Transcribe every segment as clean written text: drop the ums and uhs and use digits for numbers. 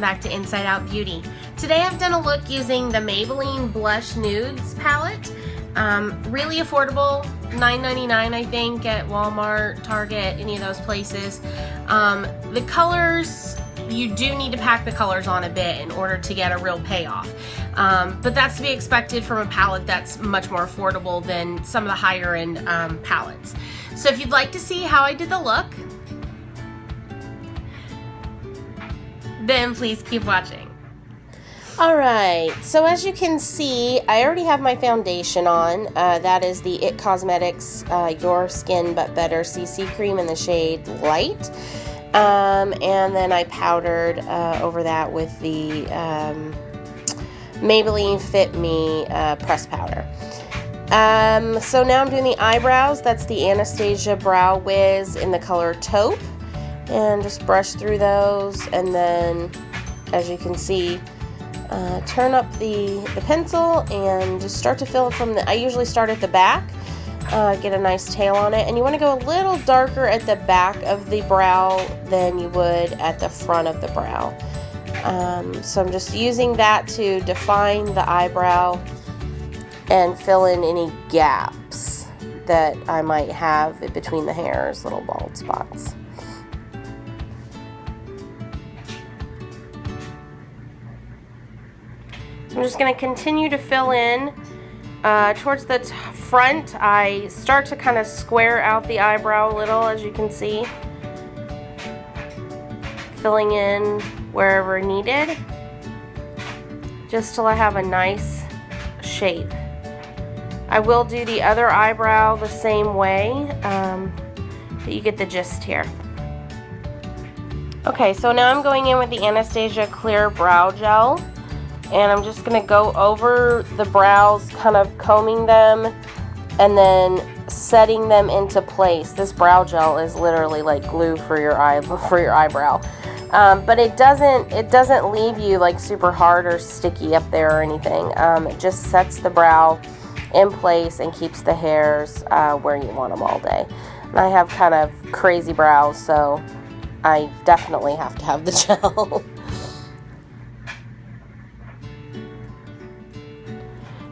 back to Inside Out Beauty. Today I've done a look using the Maybelline Blush Nudes palette. Really affordable, $9.99 I think at Walmart, Target, any of those places. The colors, you do need to pack the colors on a bit in order to get a real payoff. But that's to be expected from a palette that's much more affordable than some of the higher end palettes. So if you'd like to see how I did the look, then please keep watching. Alright, so as you can see, I already have my foundation on. That is the IT Cosmetics Your Skin But Better CC Cream in the shade Light. And then I powdered over that with the Maybelline Fit Me press powder. So now I'm doing the eyebrows. That's the Anastasia Brow Wiz in the color Taupe. And just brush through those, and then, as you can see, turn up the pencil and just start to fill it from the, I usually start at the back, get a nice tail on it, and you want to go a little darker at the back of the brow than you would at the front of the brow. So I'm just using that to define the eyebrow and fill in any gaps that I might have between the hairs, little bald spots. So I'm just going to continue to fill in. Towards the front, I start to kind of square out the eyebrow a little, as you can see. Filling in wherever needed, just till I have a nice shape. I will do the other eyebrow the same way, but you get the gist here. Okay, so now I'm going in with the Anastasia Clear Brow Gel. And I'm just going to go over the brows, kind of combing them and then setting them into place. This brow gel is literally like glue for your eyebrow. But it doesn't leave you like super hard or sticky up there or anything. It just sets the brow in place and keeps the hairs where you want them all day. And I have kind of crazy brows, so I definitely have to have the gel.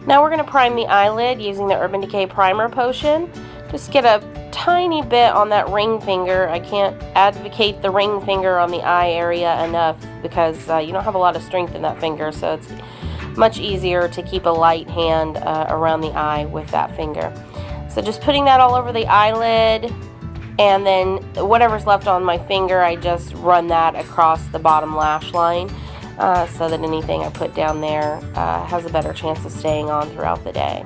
Now we're going to prime the eyelid using the Urban Decay Primer Potion. Just get a tiny bit on that ring finger. I can't advocate the ring finger on the eye area enough because you don't have a lot of strength in that finger, so it's much easier to keep a light hand around the eye with that finger. So just putting that all over the eyelid, and then whatever's left on my finger, I just run that across the bottom lash line. So that anything I put down there has a better chance of staying on throughout the day.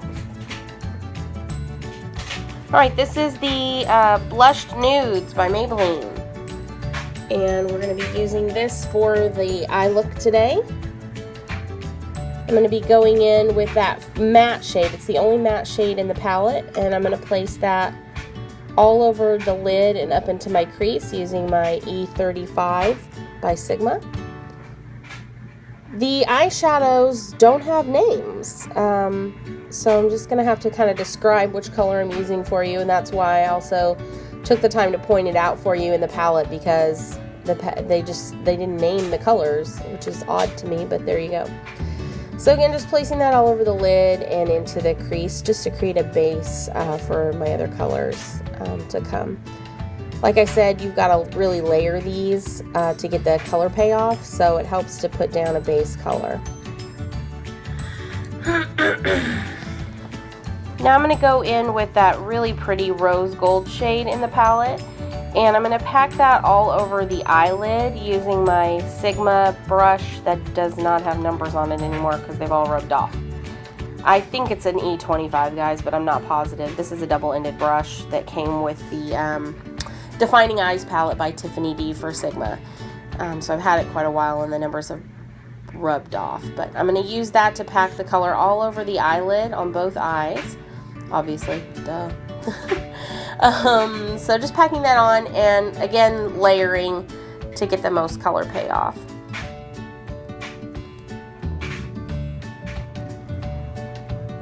Alright, this is the Blushed Nudes by Maybelline. And we're going to be using this for the eye look today. I'm going to be going in with that matte shade. It's the only matte shade in the palette. And I'm going to place that all over the lid and up into my crease using my E35 by Sigma. The eyeshadows don't have names, so I'm just going to have to kind of describe which color I'm using for you, and that's why I also took the time to point it out for you in the palette, because they didn't name the colors, which is odd to me, but there you go. So again, just placing that all over the lid and into the crease just to create a base for my other colors to come. Like I said, you've got to really layer these to get the color payoff, so it helps to put down a base color. Now I'm going to go in with that really pretty rose gold shade in the palette, and I'm going to pack that all over the eyelid using my Sigma brush that does not have numbers on it anymore because they've all rubbed off. I think it's an E25, guys, but I'm not positive. This is a double-ended brush that came with the Defining Eyes palette by Tiffany D for Sigma. So I've had it quite a while and the numbers have rubbed off. But I'm going to use that to pack the color all over the eyelid on both eyes. Obviously, duh. So just packing that on and again layering to get the most color payoff.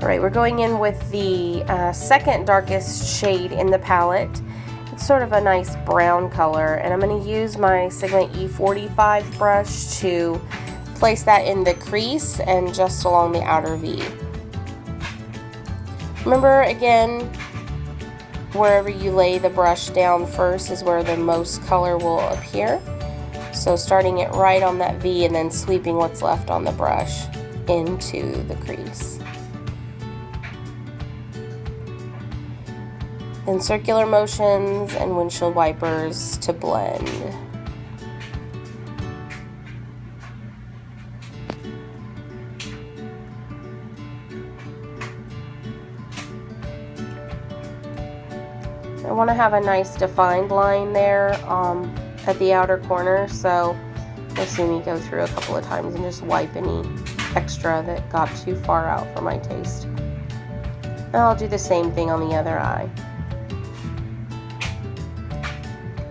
Alright, we're going in with the second darkest shade in the palette. sort of a nice brown color, and I'm going to use my Sigma E45 brush to place that in the crease and just along the outer V. Remember, again, wherever you lay the brush down first is where the most color will appear. So starting it right on that V and then sweeping what's left on the brush into the crease. Then circular motions and windshield wipers to blend. I want to have a nice defined line there at the outer corner, so you'll see me go through a couple of times and just wipe any extra that got too far out for my taste. And I'll do the same thing on the other eye.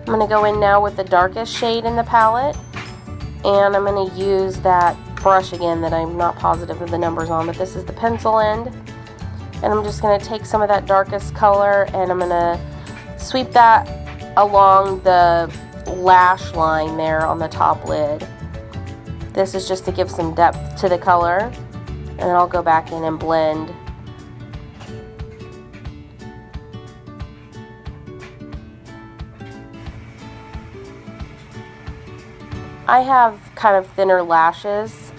I'm going to go in now with the darkest shade in the palette, and I'm going to use that brush again that I'm not positive of the numbers on, but this is the pencil end. And I'm just going to take some of that darkest color and I'm going to sweep that along the lash line there on the top lid. This is just to give some depth to the color, and then I'll go back in and blend. I have kind of thinner lashes,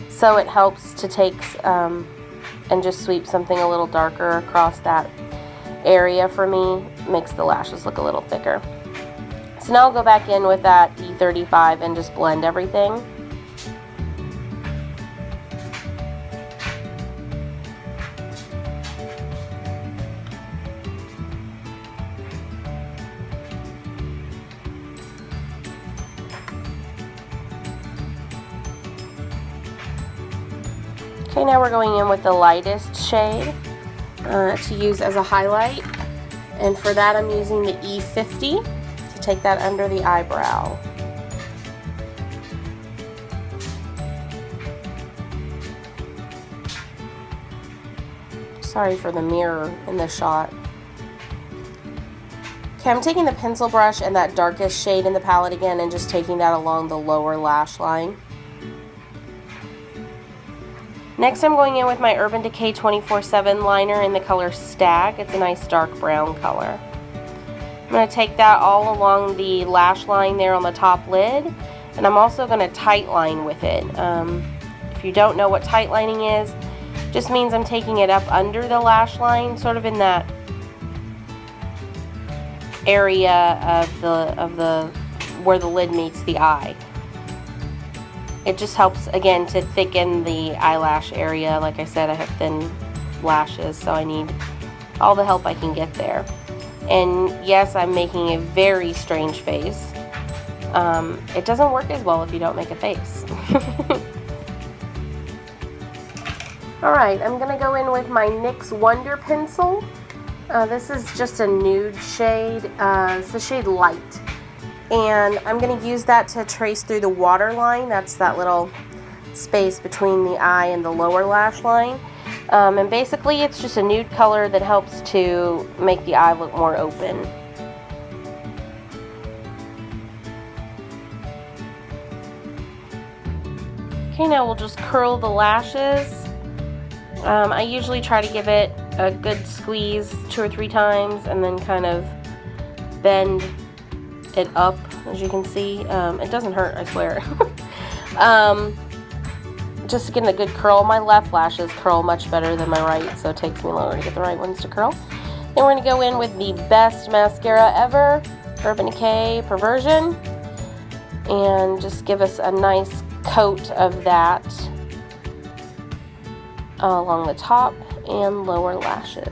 so it helps to take and just sweep something a little darker across that area for me. Makes the lashes look a little thicker. So now I'll go back in with that E35 and just blend everything. Okay, now we're going in with the lightest shade to use as a highlight, and for that I'm using the E50 to take that under the eyebrow. Sorry for the mirror in the shot. Okay, I'm taking the pencil brush and that darkest shade in the palette again and just taking that along the lower lash line. Next I'm going in with my Urban Decay 24/7 liner in the color Stag. It's a nice dark brown color. I'm going to take that all along the lash line there on the top lid, and I'm also going to tight line with it. If you don't know what tight lining is, just means I'm taking it up under the lash line, sort of in that area of the where the lid meets the eye. It just helps, again, to thicken the eyelash area. Like I said, I have thin lashes, so I need all the help I can get there. And yes, I'm making a very strange face. It doesn't work as well if you don't make a face. Alright, I'm going to go in with my NYX Wonder Pencil. This is just a nude shade. It's the shade Light. And I'm going to use that to trace through the waterline. That's that little space between the eye and the lower lash line. And basically it's just a nude color that helps to make the eye look more open. Okay, now we'll just curl the lashes. I usually try to give it a good squeeze 2 or 3 times and then kind of bend it up, as you can see. It doesn't hurt, I swear. Just getting a good curl. My left lashes curl much better than my right, so it takes me longer to get the right ones to curl. Then we're going to go in with the best mascara ever, Urban Decay Perversion, and just give us a nice coat of that along the top and lower lashes.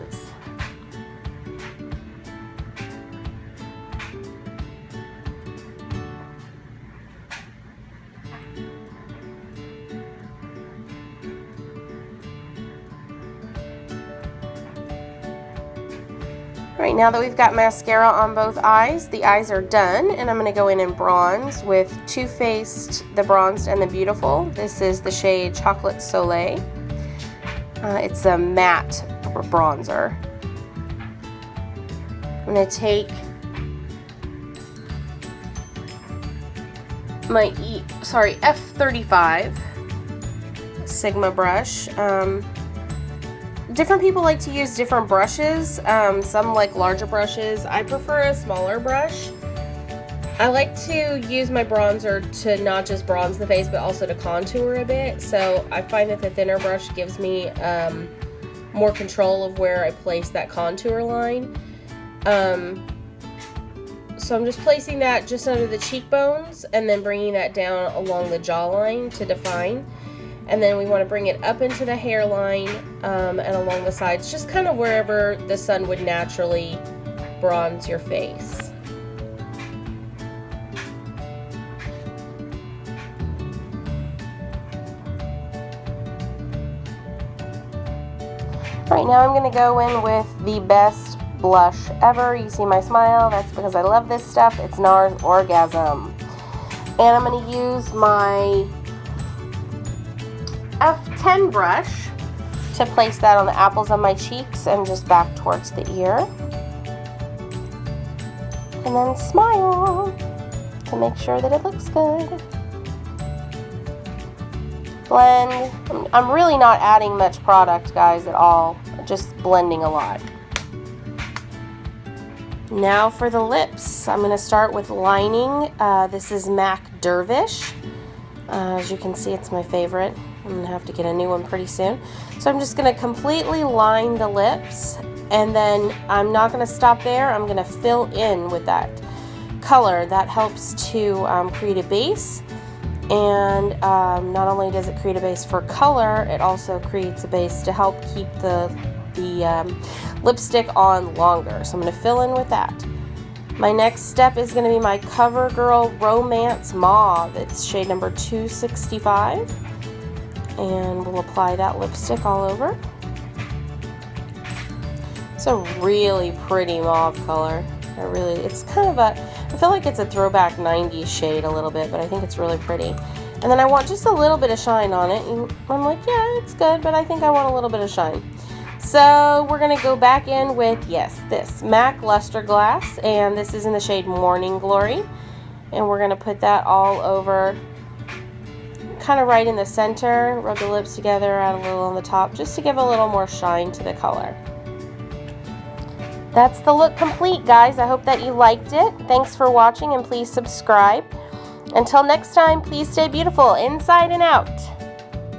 Right, now that we've got mascara on both eyes, the eyes are done, and I'm going to go in and bronze with Too Faced, the Bronzed and the Beautiful. This is the shade Chocolate Soleil. It's a matte bronzer. I'm going to take my F35 Sigma brush. Different people like to use different brushes. Some like larger brushes. I prefer a smaller brush. I like to use my bronzer to not just bronze the face, but also to contour a bit. So I find that the thinner brush gives me more control of where I place that contour line. So I'm just placing that just under the cheekbones and then bringing that down along the jawline to define. And then we want to bring it up into the hairline and along the sides, just kind of wherever the sun would naturally bronze your face. Right now I'm going to go in with the best blush ever. You see my smile? That's because I love this stuff. It's NARS Orgasm. And I'm going to use my F10 brush to place that on the apples of my cheeks and just back towards the ear. And then smile to make sure that it looks good. Blend. I'm really not adding much product, guys, at all. Just blending a lot. Now for the lips. I'm going to start with lining. This is MAC Dervish. As you can see, it's my favorite. I'm going to have to get a new one pretty soon. So I'm just going to completely line the lips, and then I'm not going to stop there. I'm going to fill in with that color. That helps to create a base, and not only does it create a base for color, it also creates a base to help keep the lipstick on longer. So I'm going to fill in with that. My next step is going to be my CoverGirl Romance Mauve. It's shade number 265. And we'll apply that lipstick all over. It's a really pretty mauve color. It's kind of I feel like it's a throwback 90s shade a little bit, but I think it's really pretty. And then I want just a little bit of shine on it. And I'm like, yeah, it's good, but I think I want a little bit of shine. So we're going to go back in with, yes, this MAC Luster Glass, and this is in the shade Morning Glory. And we're going to put that all over, kind of right in the center. Rub the lips together, add a little on the top, just to give a little more shine to the color. That's the look complete, guys. I hope that you liked it. Thanks for watching, and please subscribe. Until next time, please stay beautiful inside and out.